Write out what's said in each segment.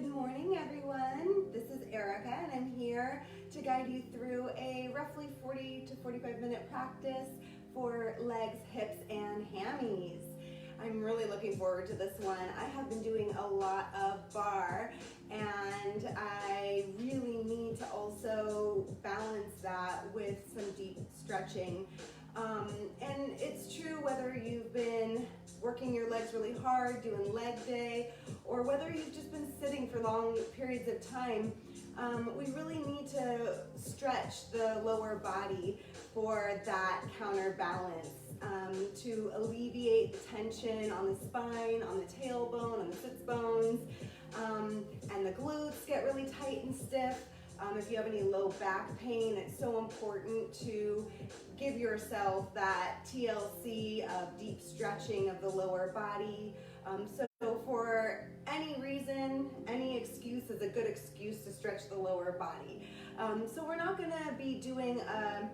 Good morning, everyone. This is Erica, and I'm here to guide you through a roughly 40 to 45-minute practice for legs, hips, and hammies. I'm really looking forward to this one. I have been doing a lot of barre, and I really need to also balance that with some deep stretching. And it's true whether you've been working your legs really hard, doing leg day, or whether you've just been sitting for long periods of time, we really need to stretch the lower body for that counterbalance, to alleviate the tension on the spine, on the tailbone, on the sits bones, and the glutes get really tight and stiff. If you have any low back pain, it's so important to give yourself that TLC of deep stretching of the lower body. So for any reason, any excuse is a good excuse to stretch the lower body. So we're not going to be doing a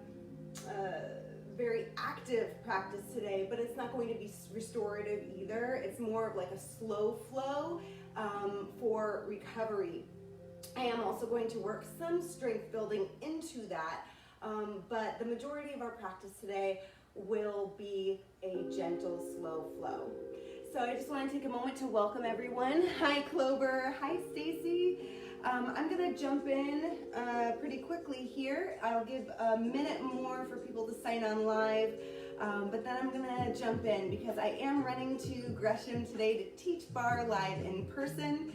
very active practice today, but it's not going to be restorative either. It's more of like a slow flow for recovery. I am also going to work some strength building into that, but the majority of our practice today will be a gentle, slow flow. So I just want to take a moment to welcome everyone. Hi, Clover. Hi, Stacy. I'm going to jump in pretty quickly here. I'll give a minute more for people to sign on live, but then I'm going to jump in because I am running to Gresham today to teach barre live in person.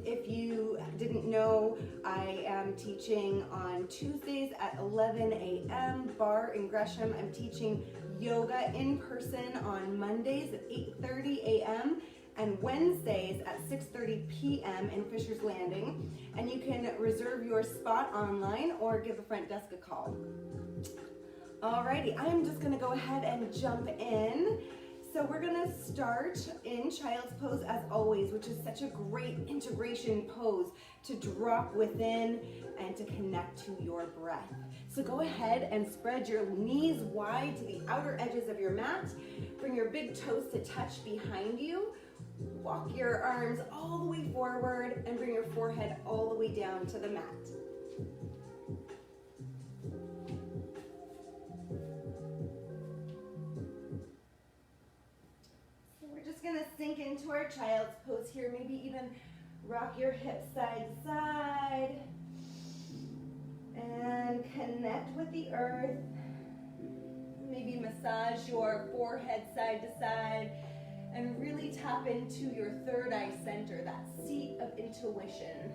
If you didn't know, I am teaching on Tuesdays at 11 a.m. barre in Gresham. I'm teaching yoga in person on Mondays at 8:30 a.m. and Wednesdays at 6:30 p.m. in Fisher's Landing. And you can reserve your spot online or give the front desk a call. Alrighty, I'm just gonna go ahead and jump in. So we're gonna start in child's pose as always, which is such a great integration pose to drop within and to connect to your breath. So go ahead and spread your knees wide to the outer edges of your mat. Bring your big toes to touch behind you. Walk your arms all the way forward and bring your forehead all the way down to the mat. Gonna sink into our child's pose here. Maybe even rock your hips side to side and connect with the earth. Maybe massage your forehead side to side and really tap into your third eye center, that seat of intuition.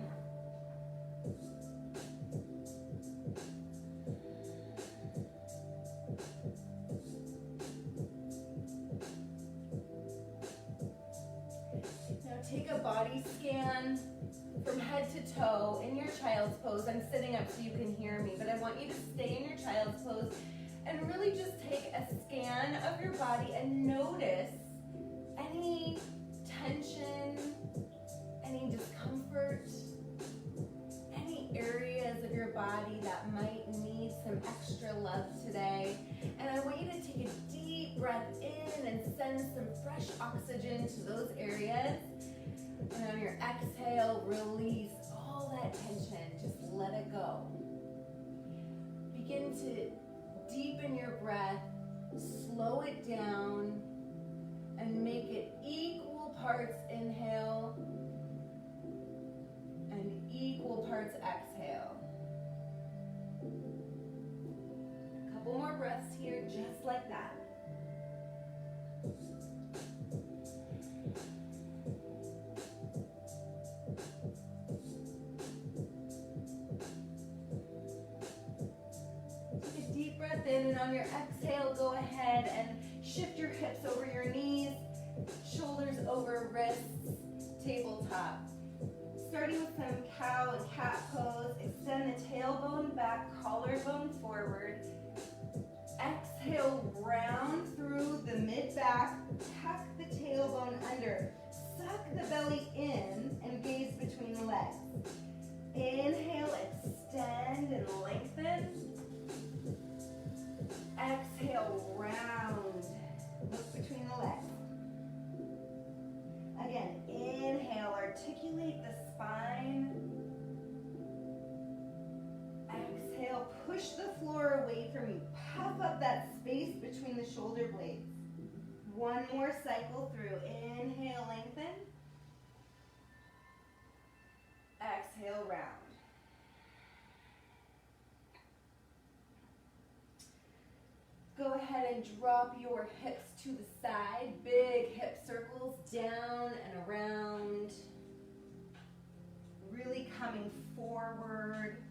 Take a body scan from head to toe in your child's pose. I'm sitting up so you can hear me, but I want you to stay in your child's pose and really just take a scan of your body and notice any tension, any discomfort, any areas of your body that might need some extra love today. And I want you to take a deep breath in and send some fresh oxygen to those areas. And on your exhale, release all that tension. Just let it go. Begin to deepen your breath, slow it down, and make it equal parts inhale and equal parts exhale. A couple more breaths here, just like that. In, and on your exhale, go ahead and shift your hips over your knees, shoulders over wrists, tabletop. Starting with some cow and cat pose, extend the tailbone back, collarbones forward. Exhale, round through the mid-back, tuck the tailbone under. Suck the belly in and gaze between the legs. Inhale, extend and lengthen. Exhale, round, look between the legs. Again, inhale, articulate the spine. spine. Exhale, push the floor away from you. Puff up that space between the shoulder blades. One more cycle through. Inhale, lengthen. Exhale, round. Go ahead and drop your hips to the side. Big hip circles down and around. Really coming forward.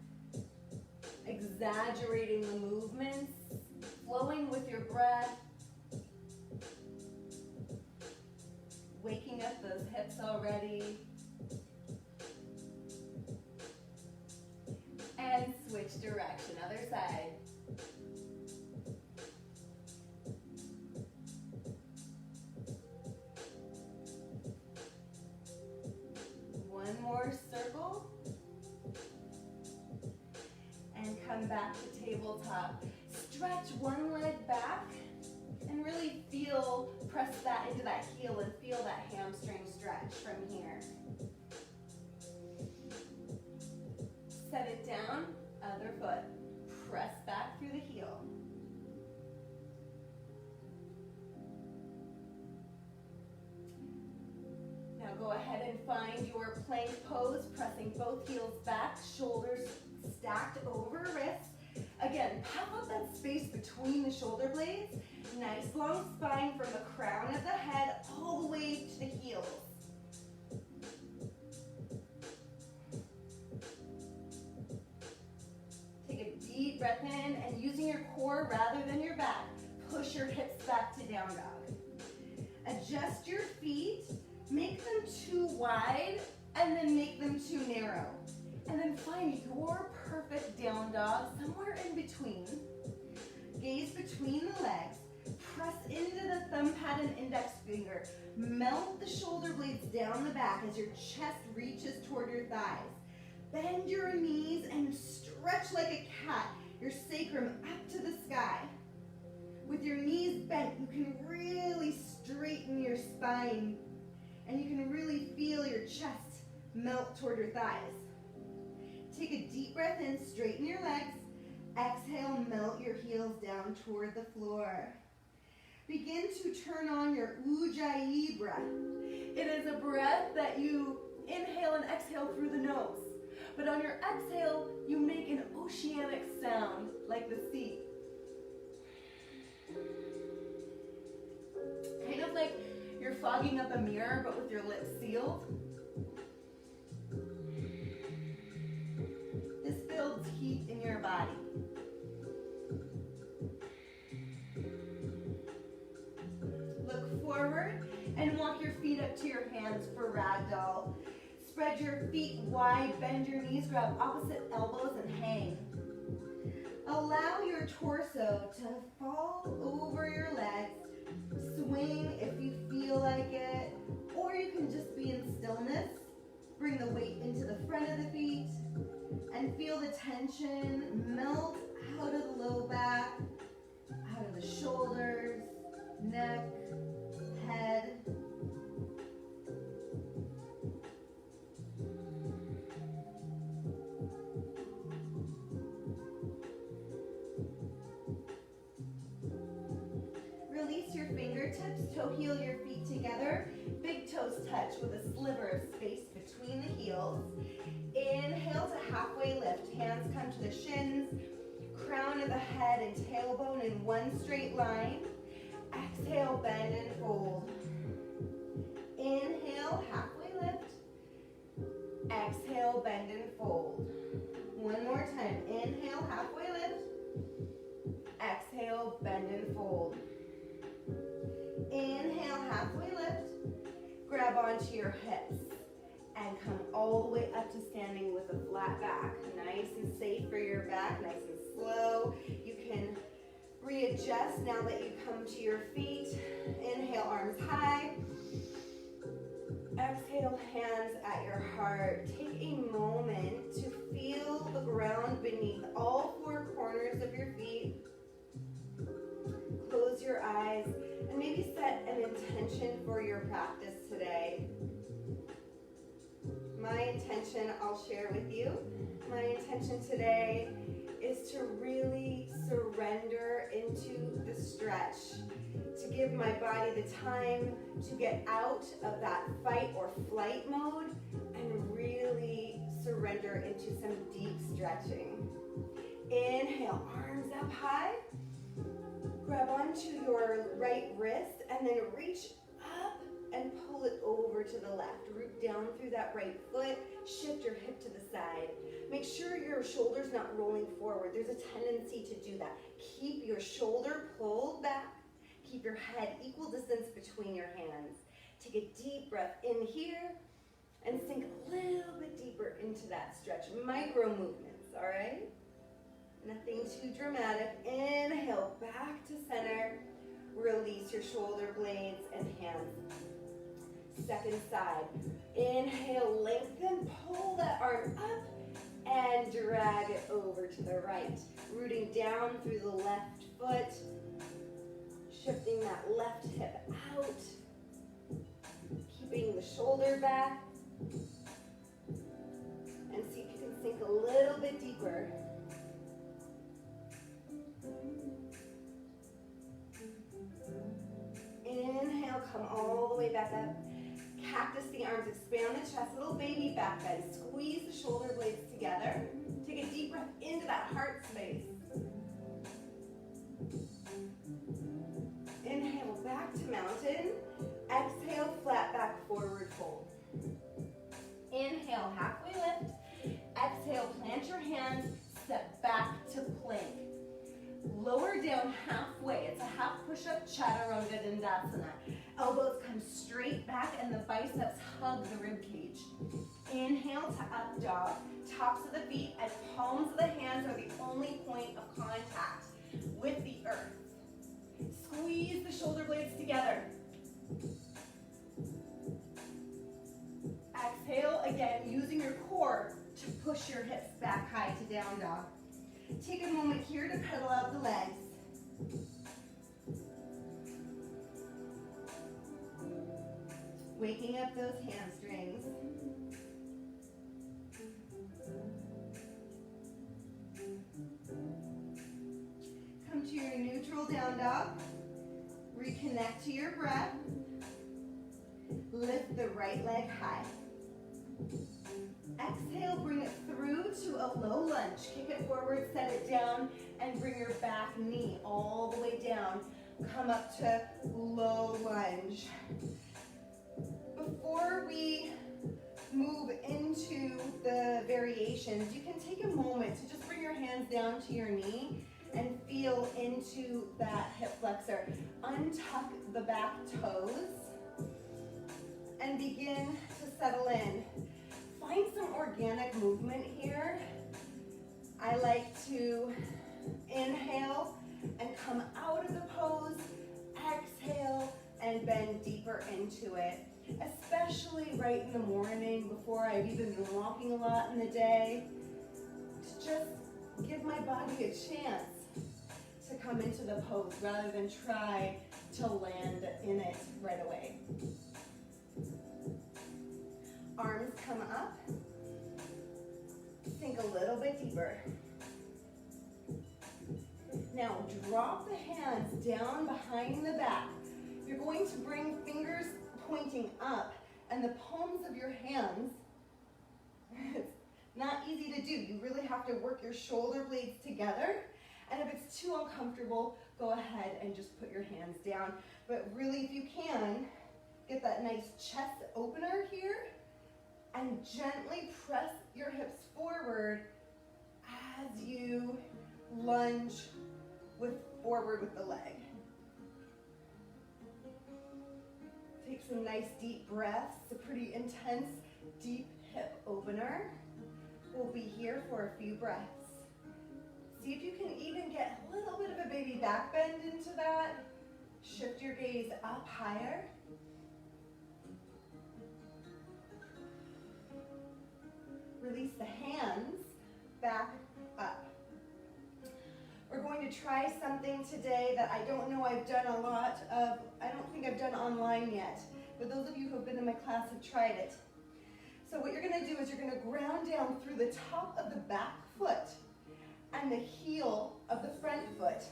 Exaggerating the movements. Flowing with your breath. Waking up those hips already. And switch direction, other side. One more circle. And come back to tabletop. Stretch one leg back and really press that into that heel and feel that hamstring stretch from here. Set it down, other foot. Press back through the heel. Now go ahead and find your plank pose, pressing both heels back, shoulders stacked over wrists. Again, puff up that space between the shoulder blades. Nice long spine from the crown of the head all the way to the heels. Take a deep breath in and using your core rather than your back, push your hips back to down dog. Adjust your feet, make them too wide and then make them too narrow. And then find your perfect down dog somewhere in between. Gaze between the legs. Press into the thumb pad and index finger. Melt the shoulder blades down the back as your chest reaches toward your thighs. Bend your knees and stretch like a cat, your sacrum up to the sky. With your knees bent, you can really straighten your spine and you can really feel your chest melt toward your thighs. Take a deep breath in, straighten your legs. Exhale, melt your heels down toward the floor. Begin to turn on your Ujjayi breath. It is a breath that you inhale and exhale through the nose. But on your exhale, you make an oceanic sound like the sea. Kind of like you're fogging up a mirror, but with your lips sealed. This builds heat in your body. Look forward and walk your feet up to your hands for ragdoll. Spread your feet wide, bend your knees, grab opposite elbows and hang. Allow your torso to fall over your legs. Swing if you feel like it, or you can just be in stillness. Bring the weight into the front of the feet and feel the tension melt out of the low back, out of the shoulders, neck, head. Release your fingertips, toe heel your feet together. Big toes touch with a sliver of space between the heels. Inhale to halfway lift. Hands come to the shins, crown of the head and tailbone in one straight line. Exhale, bend and fold. Inhale, halfway lift. Exhale, bend and fold. One more time. Inhale, halfway lift. Exhale, bend and fold. Inhale, halfway lift. Grab onto your hips and come all the way up to standing with a flat back. Nice and safe for your back, nice and slow. You can readjust now that you come to your feet. Inhale, arms high. Exhale, hands at your heart. Take a moment to feel the ground beneath all four corners of your feet. Close your eyes and maybe set an intention for your practice today. My intention I'll share with you. My intention today is to really surrender into the stretch, to give my body the time to get out of that fight or flight mode and really surrender into some deep stretching. Inhale, arms up high. Grab onto your right wrist and then reach up and pull it over to the left. Root down through that right foot. Shift your hip to the side. Make sure your shoulder's not rolling forward. There's a tendency to do that. Keep your shoulder pulled back. Keep your head equal distance between your hands. Take a deep breath in here and sink a little bit deeper into that stretch. Micro movements, all right? Nothing too dramatic. Inhale, back to center. Release your shoulder blades and hands. Second side. Inhale, lengthen, pull that arm up and drag it over to the right. Rooting down through the left foot. Shifting that left hip out. Keeping the shoulder back. And see if you can sink a little bit deeper. Inhale, come all the way back up. Cactus the arms, expand the chest, little baby back bend. Squeeze the shoulder blades together. Take a deep breath into that heart space. Inhale, back to mountain. Exhale, flat back forward fold. Inhale, halfway lift. Exhale, plant your hands, step back to plank. Lower down halfway. It's a half push-up, chaturanga dandasana. Elbows come straight back and the biceps hug the rib cage. Inhale to up dog. Tops of the feet and palms of the hands are the only point of contact with the earth. Squeeze the shoulder blades together. Exhale, again, using your core to push your hips back high to down dog. Take a moment here to pedal out the legs. Waking up those hamstrings. Come to your neutral down dog. Reconnect to your breath. Lift the right leg high. Exhale, bring it through to a low lunge. Kick it forward, set it down, and bring your back knee all the way down. Come up to low lunge. Before we move into the variations, you can take a moment to just bring your hands down to your knee and feel into that hip flexor. Untuck the back toes and begin to settle in. Find some organic movement here. I like to inhale and come out of the pose, exhale and bend deeper into it. Especially right in the morning before I've even been walking a lot in the day, to just give my body a chance to come into the pose rather than try to land in it right away. Arms come up, sink a little bit deeper. Now drop the hands down behind the back. You're going to bring fingers pointing up and the palms of your hands. It's not easy to do. You really have to work your shoulder blades together. And if it's too uncomfortable, go ahead and just put your hands down. But really, if you can, get that nice chest opener here and gently press your hips forward as you lunge forward with the leg. Take some nice deep breaths. It's a pretty intense, deep hip opener. We'll be here for a few breaths. See if you can even get a little bit of a baby back bend into that. Shift your gaze up higher. Release the hands back up. We're going to try something today that I don't know I've done a lot of. I don't think I've done online yet, but those of you who have been in my class have tried it. So what you're gonna do is you're gonna ground down through the top of the back foot and the heel of the front foot.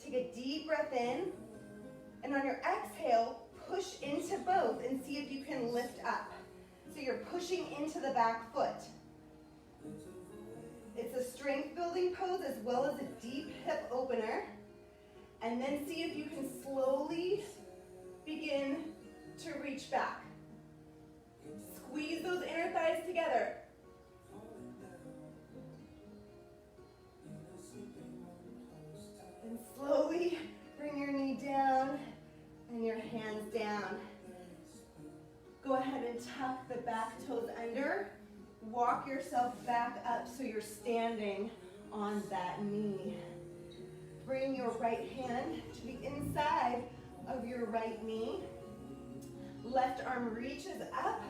Take a deep breath in, and on your exhale, push into both and see if you can lift up. So you're pushing into the back foot. It's a strength building pose as well as a deep hip opener. And then see if you can slowly begin to reach back. Squeeze those inner thighs together. And slowly bring your knee down and your hands down. Go ahead and tuck the back toes under. Walk yourself back up so you're standing on that knee. Bring your right hand to the inside of your right knee. Left arm reaches up.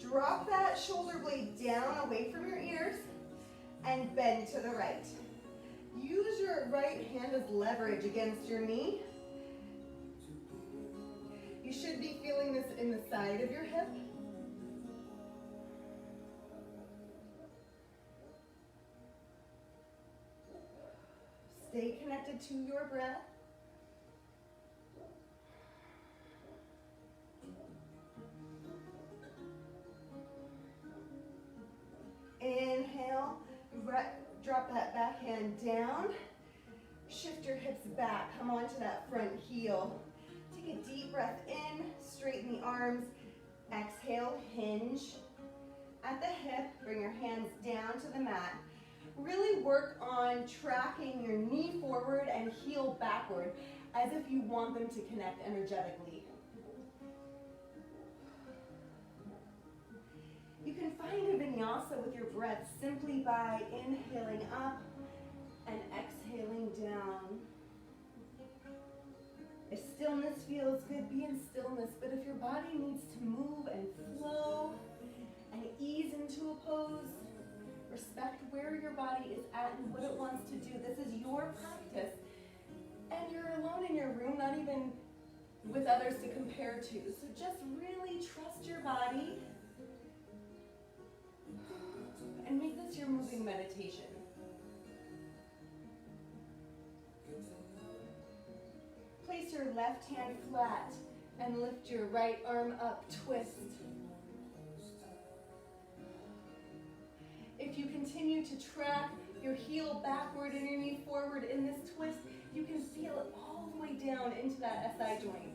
Drop that shoulder blade down away from your ears and bend to the right. Use your right hand as leverage against your knee. You should be feeling this in the side of your hip. Stay connected to your breath. Inhale, drop that back hand down. Shift your hips back, come onto that front heel. Take a deep breath in, straighten the arms. Exhale, hinge at the hip, bring your hands down to the mat. Really work on tracking your knee forward and heel backward as if you want them to connect energetically. You can find a vinyasa with your breath simply by inhaling up and exhaling down. If stillness feels good, be in stillness, but if your body needs to move and flow and ease into a pose, respect where your body is at and what it wants to do. This is your practice, and you're alone in your room, not even with others to compare to. So just really trust your body and make this your moving meditation. Place your left hand flat and lift your right arm up, twist. If you continue to track your heel backward and your knee forward in this twist, you can feel it all the way down into that SI joint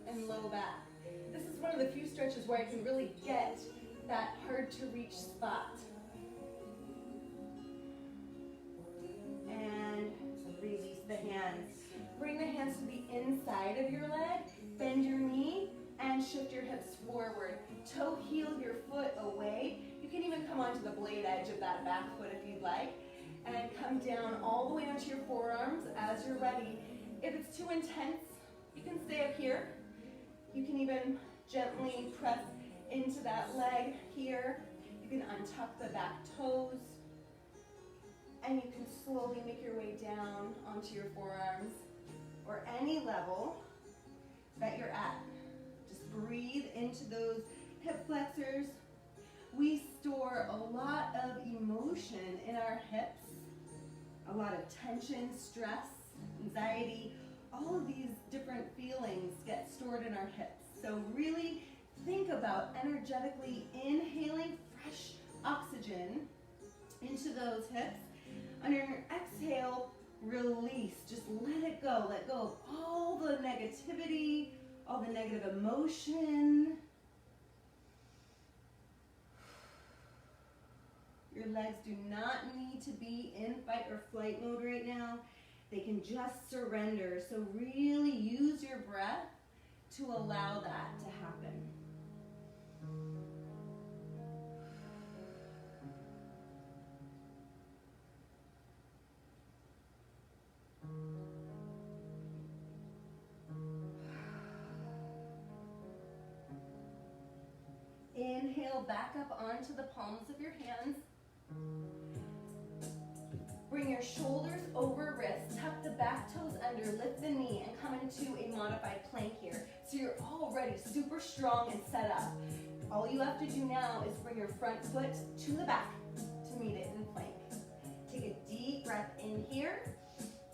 and low back. This is one of the few stretches where I can really get that hard to reach spot. And release the hands. Bring the hands to the inside of your leg, bend your knee, and shift your hips forward. Toe heel your foot away. You can even come onto the blade edge of that back foot if you'd like, and come down all the way onto your forearms as you're ready. If it's too intense, you can stay up here. You can even gently press into that leg here. You can untuck the back toes, and you can slowly make your way down onto your forearms or any level that you're at. Just breathe into those hip flexors. We store a lot of emotion in our hips, a lot of tension, stress, anxiety. All of these different feelings get stored in our hips. So really think about energetically inhaling fresh oxygen into those hips. On your exhale, release. Just let it go. Let go of all the negativity, all the negative emotion. Your legs do not need to be in fight or flight mode right now. They can just surrender. So really use your breath to allow that to happen. Inhale back up onto the palms of your hands. Bring your shoulders over wrists, tuck the back toes under, lift the knee, and come into a modified plank here. So you're already super strong and set up. All you have to do now is bring your front foot to the back to meet it in plank. Take a deep breath in here.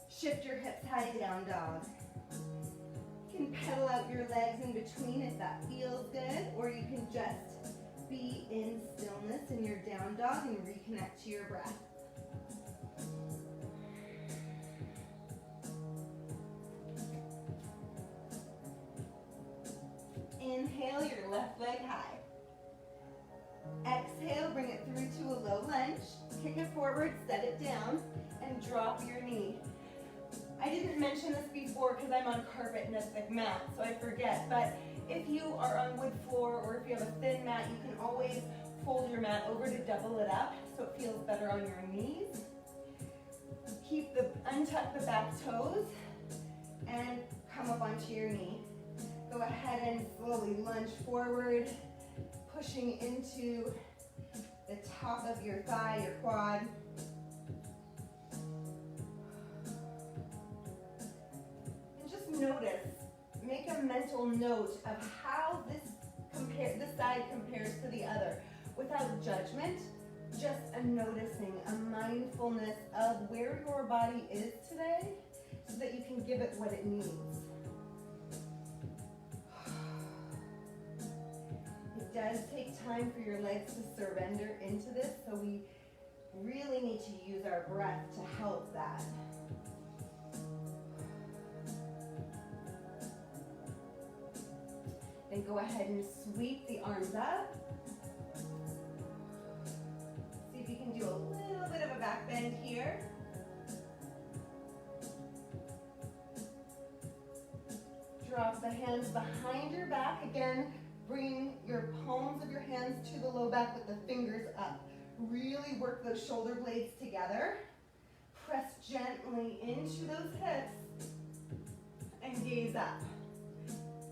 Shift your hips high, down dog. You can pedal out your legs in between if that feels good, or you can just be in stillness in your down dog and reconnect to your breath. Inhale your left leg high. Exhale, bring it through to a low lunge. Kick it forward, set it down, and drop your knee. I didn't mention this before because I'm on carpet and a thick mat, so I forget, but if you are on wood floor or if you have a thin mat, you can always fold your mat over to double it up so it feels better on your knees. Untuck the back toes and come up onto your knee. Go ahead and slowly lunge forward, pushing into the top of your thigh, your quad. And just notice, make a mental note of how this side compares to the other. Without judgment, just a noticing, a mindfulness of where your body is today so that you can give it what it needs. It does take time for your legs to surrender into this, so we really need to use our breath to help that. Then go ahead and sweep the arms up. See if you can do a little bit of a back bend here. Drop the hands behind your back. Again, bring your palms of your hands to the low back with the fingers up. Really work those shoulder blades together. Press gently into those hips and gaze up.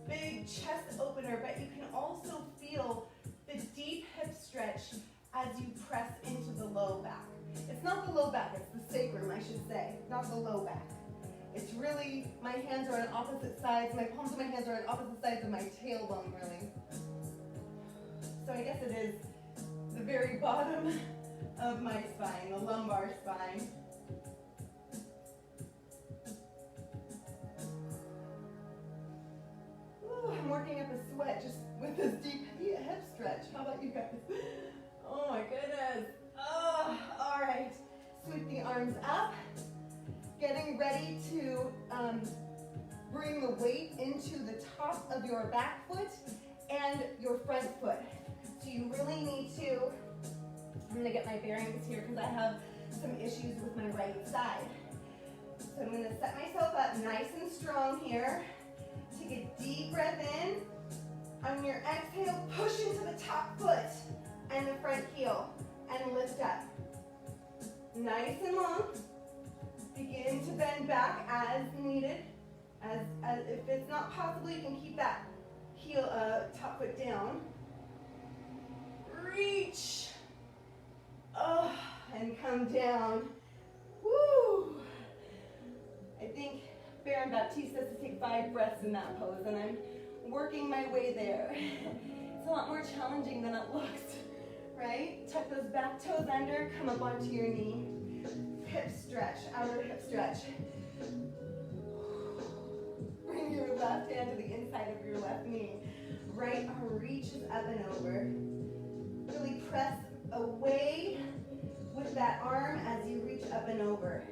Big chest opener, but you can also feel the deep hip stretch as you press into the low back. It's not the low back, it's the sacrum, I should say, not the low back. It's really, my hands are on opposite sides, my palms of my hands are on opposite sides of my tailbone, really. So I guess it is the very bottom of my spine, the lumbar spine. Ooh, I'm working up a sweat just with this deep hip stretch. How about you guys? Oh my goodness. Oh, all right. Sweep the arms up. Getting ready to bring the weight into the top of your back foot and your front foot. So you really need to, I'm gonna get my bearings here because I have some issues with my right side. So I'm gonna set myself up nice and strong here. Take a deep breath in. On your exhale, push into the top foot and the front heel and lift up. Nice and long. Begin to bend back as needed. As if it's not possible, you can keep that heel, top foot down. Reach. Oh, and come down. Woo! I think Baron Baptiste says to take 5 breaths in that pose, and I'm working my way there. It's a lot more challenging than it looks, right? Tuck those back toes under, come up onto your knee. Hip stretch, outer hip stretch. Bring your left hand to the inside of your left knee. Right arm reaches up and over. Really press away with that arm as you reach up and over.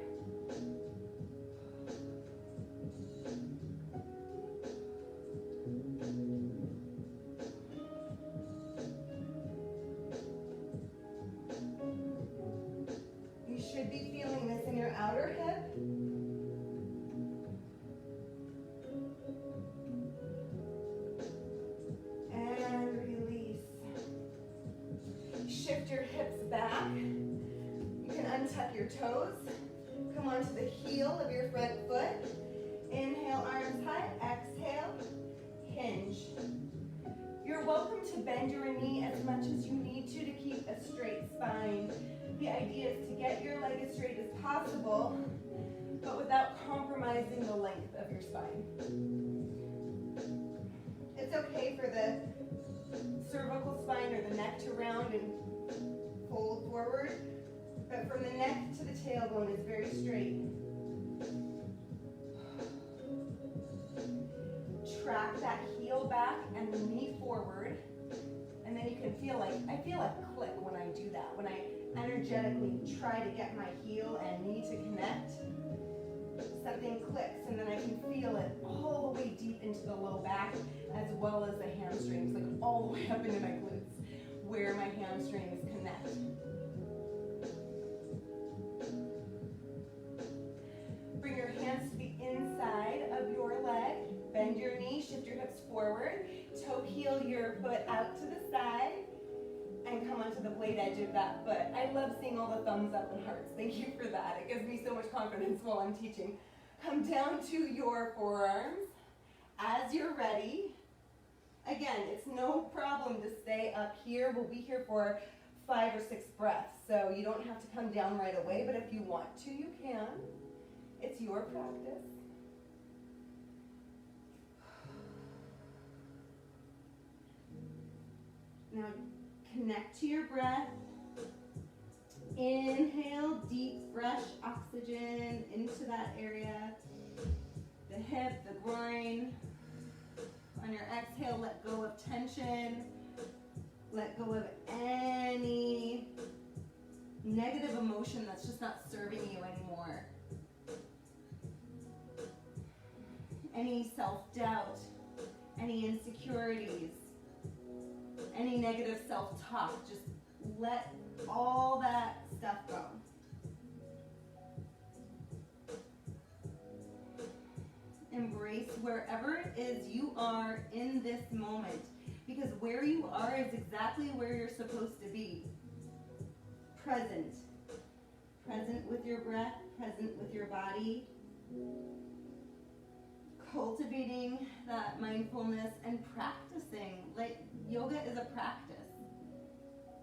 You should be feeling this in your outer hip. And release. Shift your hips back. You can untuck your toes. Come onto the heel of your front foot. Inhale, arms high. Exhale, hinge. You're welcome to bend your knee as much as you need to keep a straight spine. The idea is to get your leg as straight as possible, but without compromising the length of your spine. It's okay for the cervical spine or the neck to round and fold forward, but from the neck to the tailbone is very straight. Track that heel back and the knee forward, and then you can feel like, I feel a click when I do that. When I energetically try to get my heel and knee to connect, something clicks, and then I can feel it all the way deep into the low back as well as the hamstrings, like all the way up into my glutes where my hamstrings connect. Bring your hands to the inside of your leg. Bend your knee, shift your hips forward. Toe heel your foot out to the side and come onto the blade edge of that foot. I love seeing all the thumbs up and hearts. Thank you for that. It gives me so much confidence while I'm teaching. Come down to your forearms as you're ready. Again, it's no problem to stay up here. We'll be here for 5 or 6 breaths, so you don't have to come down right away, but if you want to, you can. It's your practice. Now connect to your breath. Inhale, deep, fresh oxygen into that area. The hip, the groin. On your exhale, let go of tension. Let go of any negative emotion that's just not serving you anymore. Any self-doubt, any insecurities, any negative self-talk, just let all that stuff go. Embrace wherever it is you are in this moment, because where you are is exactly where you're supposed to be. Present. Present with your breath, present with your body. Cultivating that mindfulness and practicing. Like yoga is a practice,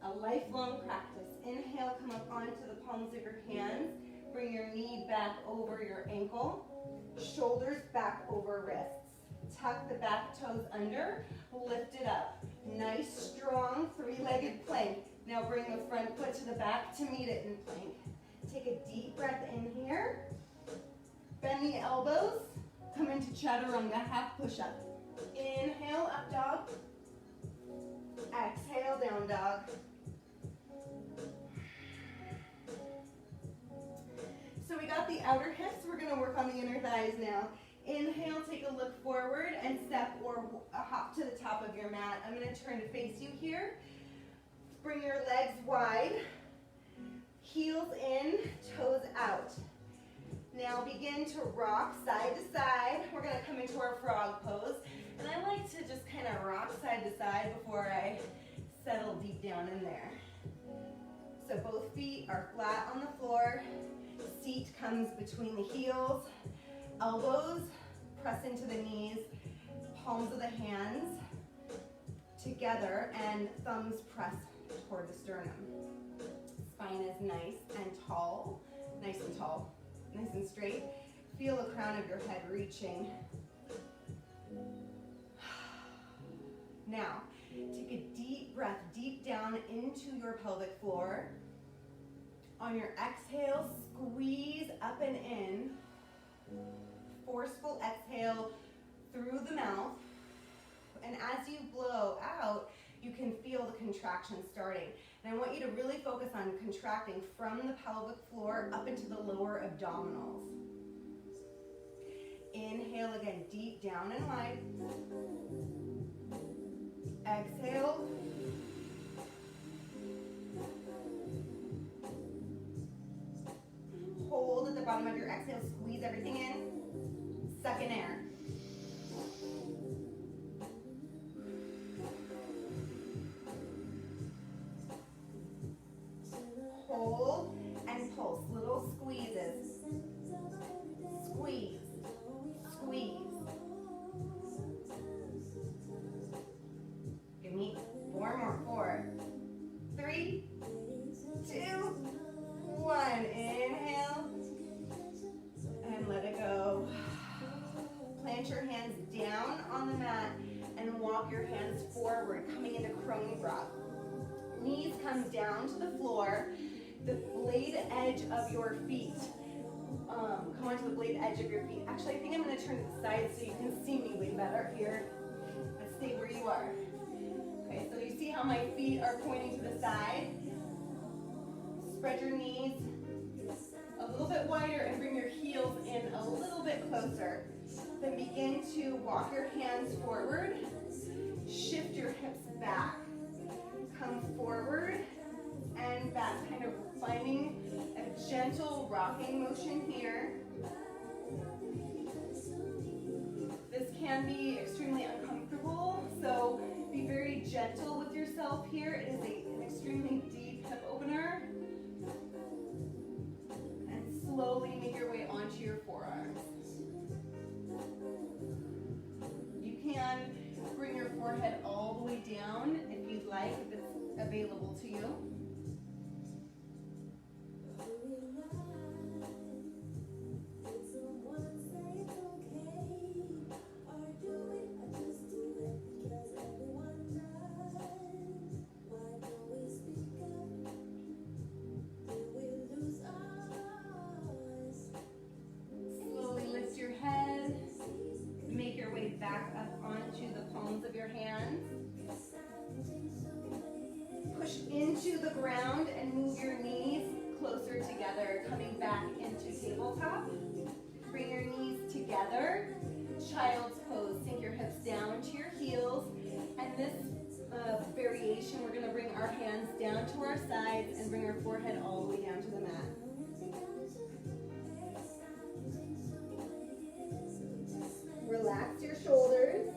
a lifelong practice. Inhale, come up onto the palms of your hands. Bring your knee back over your ankle. Shoulders back over wrists. Tuck the back toes under. Lift it up. Nice, strong, 3-legged plank. Now bring the front foot to the back to meet it in plank. Take a deep breath in here. Bend the elbows. Come into chaturanga, half push-up. Inhale, up dog. Exhale, down dog. So we got the outer hips. We're going to work on the inner thighs now. Inhale, take a look forward and step or hop to the top of your mat. I'm going to turn to face you here. Bring your legs wide. Heels in, toes out. Now begin to rock side to side. We're going to come into our frog pose. And I like to just kind of rock side to side before I settle deep down in there. So both feet are flat on the floor. Seat comes between the heels. Elbows press into the knees. Palms of the hands together and thumbs press toward the sternum. Spine is nice and tall. Nice and tall. Nice and straight. Feel the crown of your head reaching. Now, take a deep breath deep down into your pelvic floor. On your exhale, squeeze up and in. Forceful exhale through the mouth. And as you blow out, you can feel the contraction starting. And I want you to really focus on contracting from the pelvic floor up into the lower abdominals. Inhale again, deep down and wide. Exhale. Hold at the bottom of your exhale, squeeze everything in. Suck in air. Hold and pulse, little squeezes. Squeeze, squeeze. Give me 4 more. 4, 3, 2, forward, coming into crone frog. Knees come down to the floor. The blade edge of your feet. Come onto the blade edge of your feet. Actually, I think I'm going to turn to the side so you can see me way better here. But stay where you are. Okay, so you see how my feet are pointing to the side? Spread your knees a little bit wider and bring your heels in a little bit closer. Then begin to walk your hands forward. Shift your hips back. Come forward and back, kind of finding a gentle rocking motion here. This can be extremely uncomfortable, so be very gentle with yourself here. It is an extremely deep hip opener. And slowly make your way onto your forearms. You can bring your forehead all the way down if you'd like, if it's available to you. Slowly lift your head. Make your way back up onto the palms of your hands. Push into the ground and move your knees closer together, coming back into tabletop. Bring your knees together. Child's pose. Sink your hips down to your heels. And this variation, we're going to bring our hands down to our sides and bring our forehead all the way down to the mat. Relax your shoulders.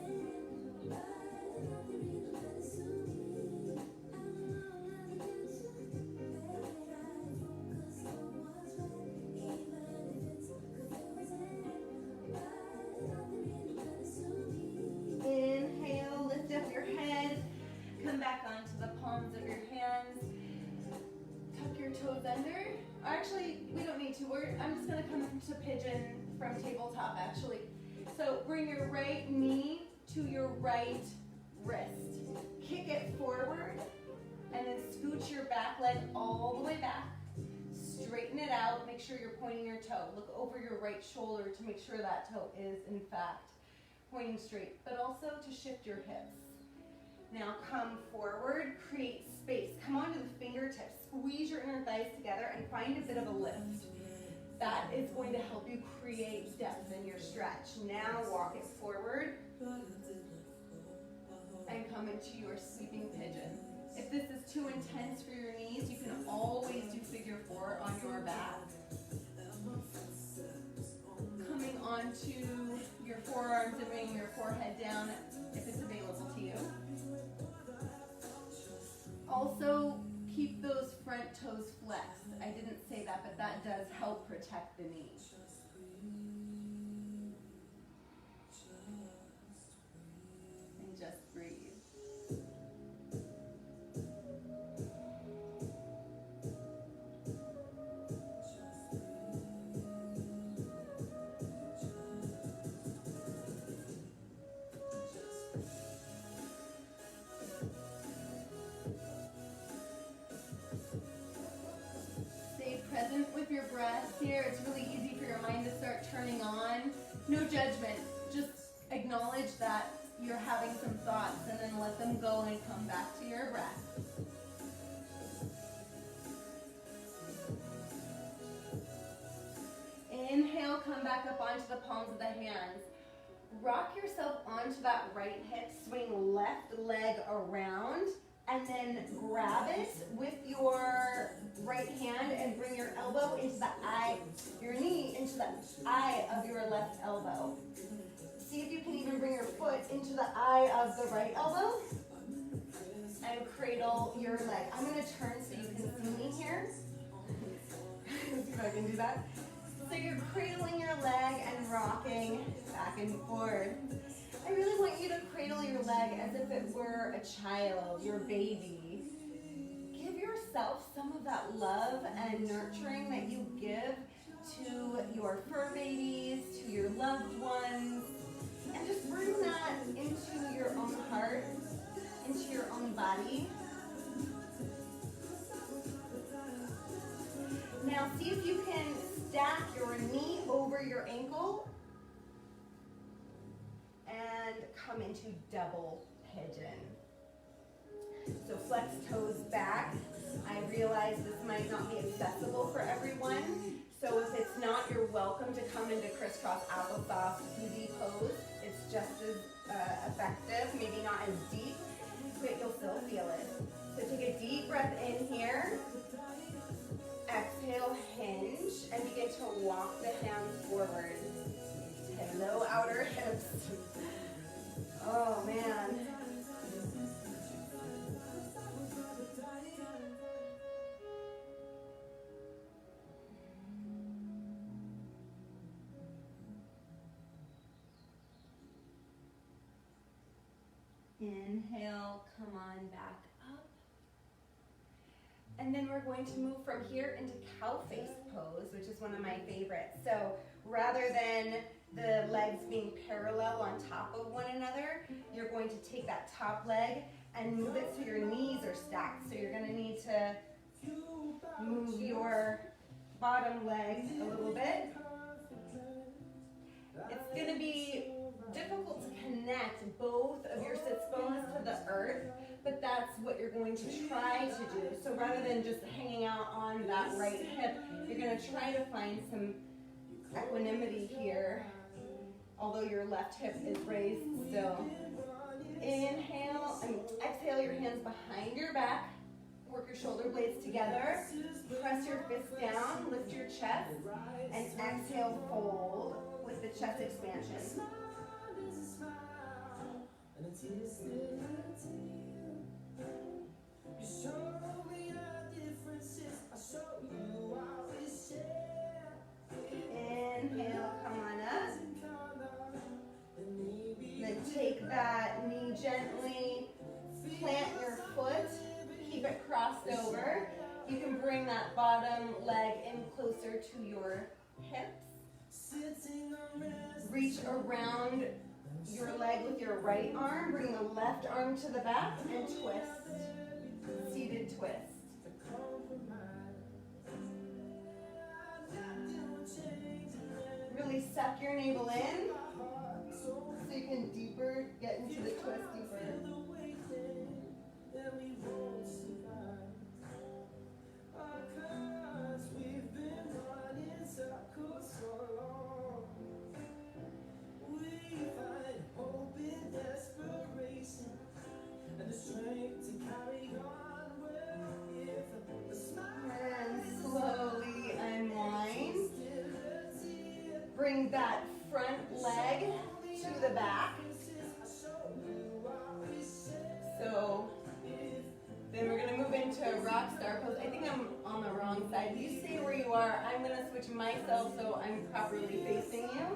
Inhale, lift up your head. Come back onto the palms of your hands. Tuck your toes under. Actually, we don't need to. I'm just going to come into pigeon from tabletop, actually. So bring your right knee to your right wrist. Kick it forward, and then scooch your back leg all the way back. Straighten it out. Make sure you're pointing your toe. Look over your right shoulder to make sure that toe is, in fact, pointing straight, but also to shift your hips. Now come forward, create space. Come onto the fingertips. Squeeze your inner thighs together and find a bit of a lift. That is going to help you create depth in your stretch. Now walk it forward and come into your sleeping pigeon. If this is too intense for your knees, you can always do figure four on your back. Coming onto your forearms and bringing your forehead down if it's available to you. Also, keep those front toes flexed. I didn't say that, but that does help protect the knee. And just breathe. Present with your breath here. It's really easy for your mind to start turning on. No judgment. Just acknowledge that you're having some thoughts and then let them go and come back to your breath. Inhale, come back up onto the palms of the hands. Rock yourself onto that right hip. Swing left leg around. And then grab it with your right hand and bring your elbow into the eye, your knee into the eye of your left elbow. See if you can even bring your foot into the eye of the right elbow and cradle your leg. I'm going to turn so you can see me here. See if I can do that. So you're cradling your leg and rocking back and forth. I really want you to cradle your leg as if it were a child, your baby. Give yourself some of that love and nurturing that you give to your fur babies, to your loved ones, and just bring that into your own heart, into body. Now see if you can stack your knee over your ankle and come into double pigeon. So flex toes back. I realize this might not be accessible for everyone, so if it's not, you're welcome to come into crisscross applesauce easy pose. It's just as effective, maybe not as deep, but you'll still feel it. So take a deep breath in here. Exhale, hinge, and begin to walk the hands forward. Hello, outer hips. Oh, man. Inhale, come on back up. And then we're going to move from here into cow face pose, which is one of my favorites. So rather than the legs being parallel on top of one another, you're going to take that top leg and move it so your knees are stacked. So you're going to need to move your bottom leg a little bit. It's going to be difficult to connect both of your sits bones to the earth, but that's what you're going to try to do. So rather than just hanging out on that right hip, you're going to try to find some equanimity here, although your left hip is raised still. Exhale your hands behind your back. Work your shoulder blades together. Press your fists down, lift your chest, and exhale, fold with the chest expansion. Inhale, come on up. Then take that knee gently, plant your foot, keep it crossed over. You can bring that bottom leg in closer to your hips. Reach around your leg with your right arm, bring the left arm to the back and twist. Seated twist. Really suck your navel in so you can get into the twist deeper. And slowly unwind. Bring that front leg to the back. So then we're going to move into rock star pose. I think I'm on the wrong side. You stay where you are. I'm going to switch myself so I'm properly facing you.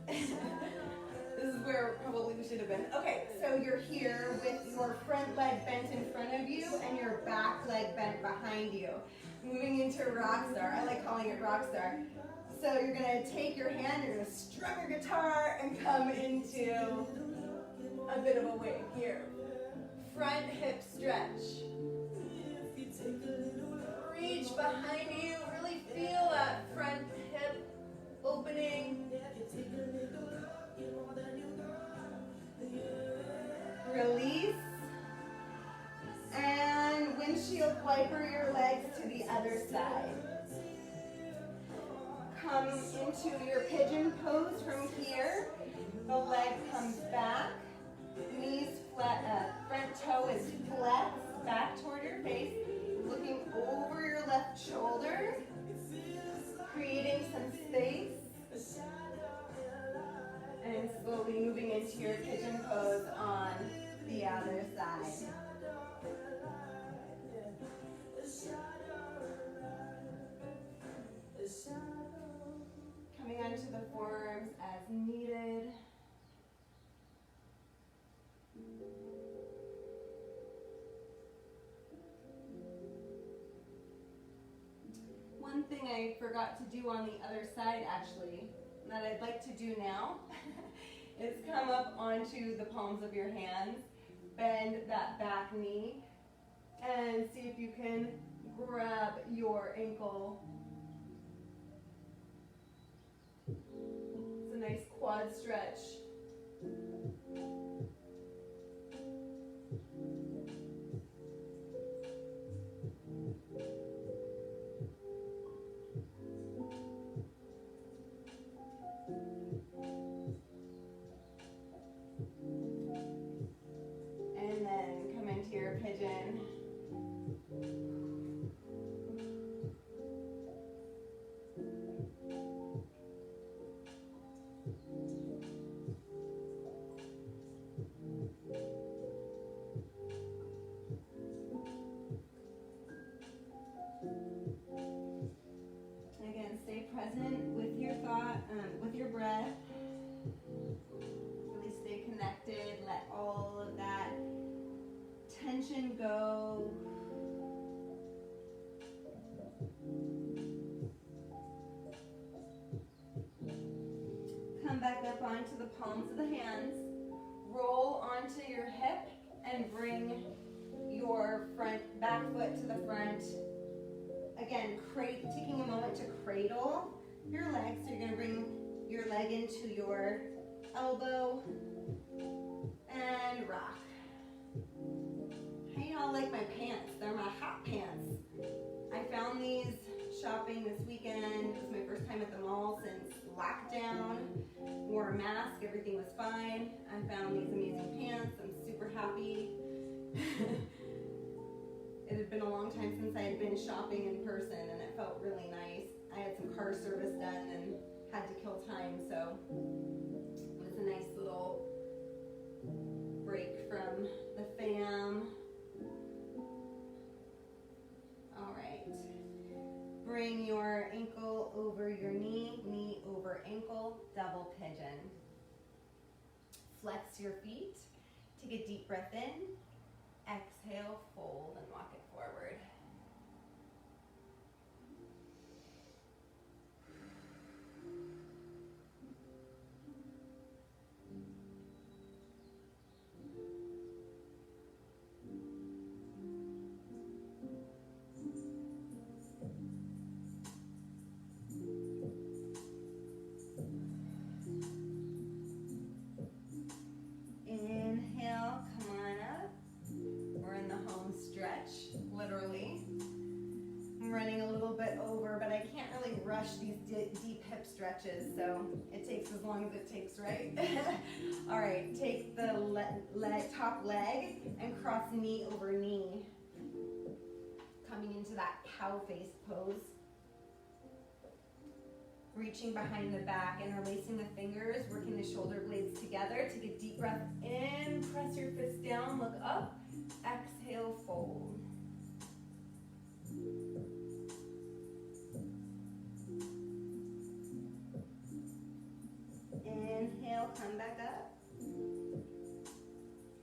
This is where probably we should have been. Okay, so you're here with your front leg bent in front of you and your back leg bent behind you. Moving into rock star. I like calling it rock star. So you're going to take your hand, you're going to strum your guitar and come into a bit of a wave here. Front hip stretch. Reach behind you, really feel that front hip opening. Release. And windshield wiper your legs to the other side. Come into your pigeon pose from here. The leg comes back. Knees flat, front toe is flexed back toward your face. Looking over your left shoulder. Creating some space. And slowly moving into your pigeon pose on the other side. Coming onto the forearms as needed. One thing I forgot to do on the other side actually, that I'd like to do now, is come up onto the palms of your hands, bend that back knee and see if you can grab your ankle. It's a nice quad stretch. And then come into your pigeon. Again, stay present with your thought, with your breath. Really stay connected. Let all of that tension go. Come back up onto the palms of the hands. Roll onto your hip and bring your back foot to the front. Again, taking a moment to cradle your legs. So you're going to bring your leg into your elbow and rock. How y'all like my pants? They're my hot pants. I found these shopping this weekend. It was my first time at the mall since lockdown. Wore a mask, everything was fine. I found these amazing pants. I'm super happy. It had been a long time since I had been shopping in person, and it felt really nice. I had some car service done and had to kill time, so it was a nice little break from the fam. All right. Bring your ankle over your knee, knee over ankle, double pigeon. Flex your feet. Take a deep breath in. Exhale, fold, and walk it forward. Inhale, come on up. We're in the home stretch, literally. I'm running a little bit over, but I can't really rush these deep hip stretches, so it takes as long as it takes, right? All right, take the top leg and cross knee over knee. Coming into that cow face pose. Reaching behind the back, interlacing the fingers, working the shoulder blades together. Take a deep breath in, press your fists down, look up, exhale, fold. Inhale, come back up.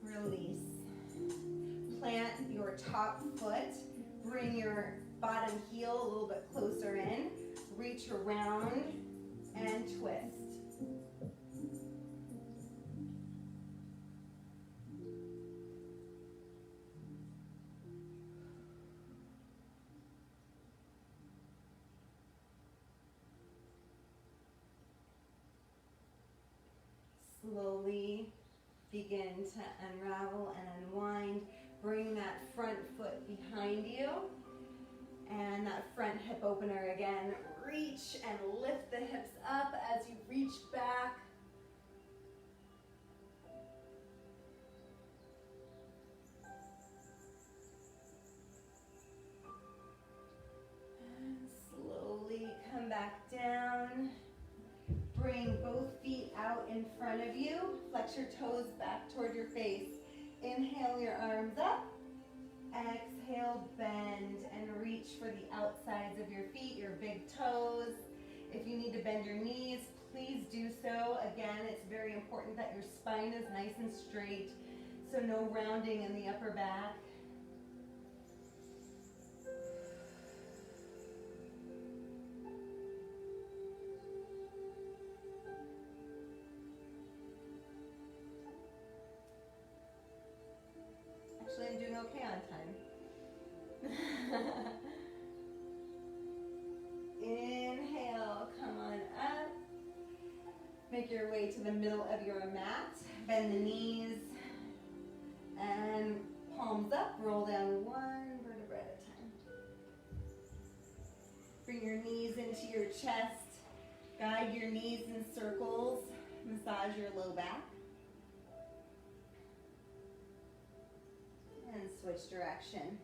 Release. Plant your top foot, bring your bottom heel a little bit closer in. Reach around and twist. Slowly begin to unravel and unwind. Bring that front foot behind you. And that front hip opener again. Reach and lift the hips up as you reach back. And slowly come back down. Bring both feet out in front of you. Flex your toes back toward your face. Inhale your arms up. Exhale, bend, and reach for the outsides of your feet, your big toes. If you need to bend your knees, please do so. Again, it's very important that your spine is nice and straight, so no rounding in the upper back. doing okay on time. Inhale, come on up. Make your way to the middle of your mat. Bend the knees and palms up. Roll down one vertebra at a time. Bring your knees into your chest. Guide your knees in circles. Massage your low back. And switch direction.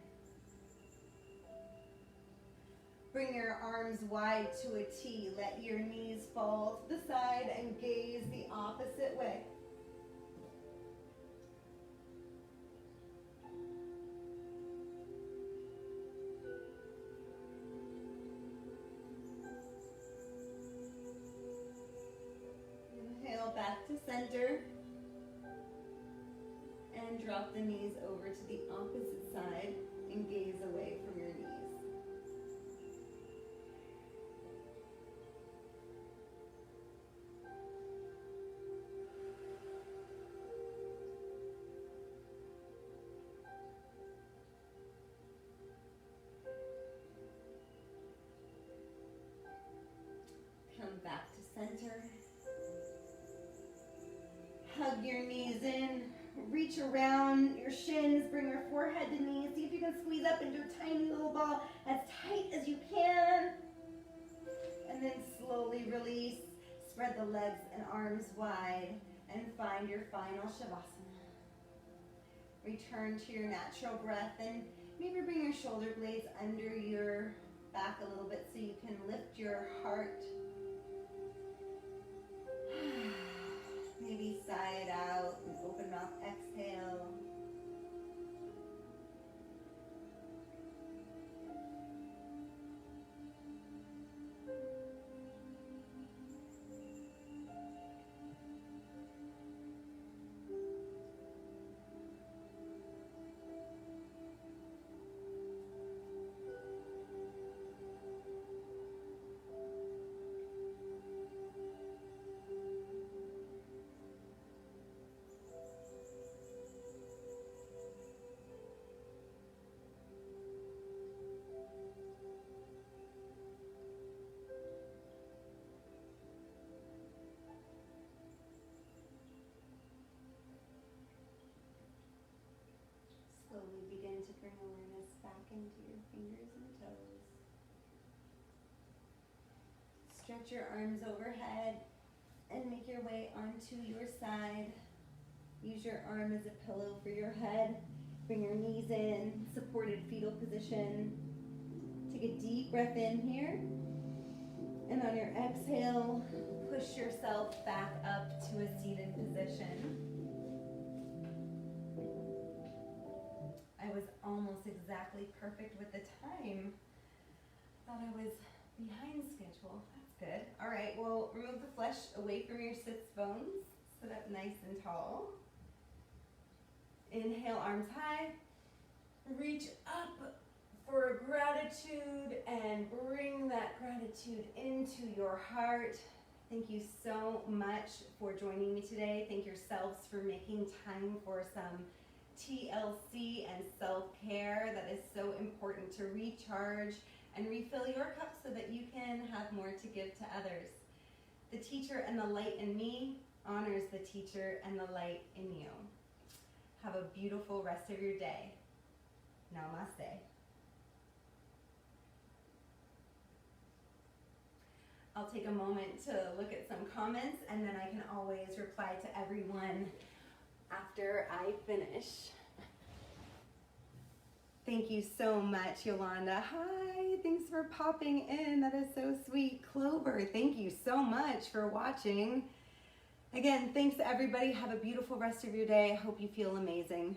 Bring your arms wide to a T. Let your knees fall to the side and gaze the opposite way. Inhale back to center. And drop the knees over to the opposite side and gaze away from your knees. Come back to center. Hug your knees in. Reach around your shins, bring your forehead to knees. See if you can squeeze up into a tiny little ball as tight as you can. And then slowly release. Spread the legs and arms wide and find your final Shavasana. Return to your natural breath and maybe bring your shoulder blades under your back a little bit so you can lift your heart. Maybe sigh it out and open mouth, exhale. Slowly begin to bring awareness back into your fingers and toes. Stretch your arms overhead and make your way onto your side. Use your arm as a pillow for your head. Bring your knees in, supported fetal position. Take a deep breath in here. And on your exhale, push yourself back up to a seated position. I was almost exactly perfect with the time. Thought I was behind schedule. That's good. All right, well, remove the flesh away from your sits bones. Sit up nice and tall. Inhale, arms high. Reach up for gratitude and bring that gratitude into your heart. Thank you so much for joining me today. Thank yourselves for making time for some TLC and self-care. That is so important to recharge and refill your cup so that you can have more to give to others. The teacher and the light in me honors the teacher and the light in you. Have a beautiful rest of your day. Namaste. I'll take a moment to look at some comments and then I can always reply to everyone after I finish. Thank you so much, Yolanda. Hi, thanks for popping in. That is so sweet. Clover, thank you so much for watching. Again, thanks to everybody. Have a beautiful rest of your day. I hope you feel amazing.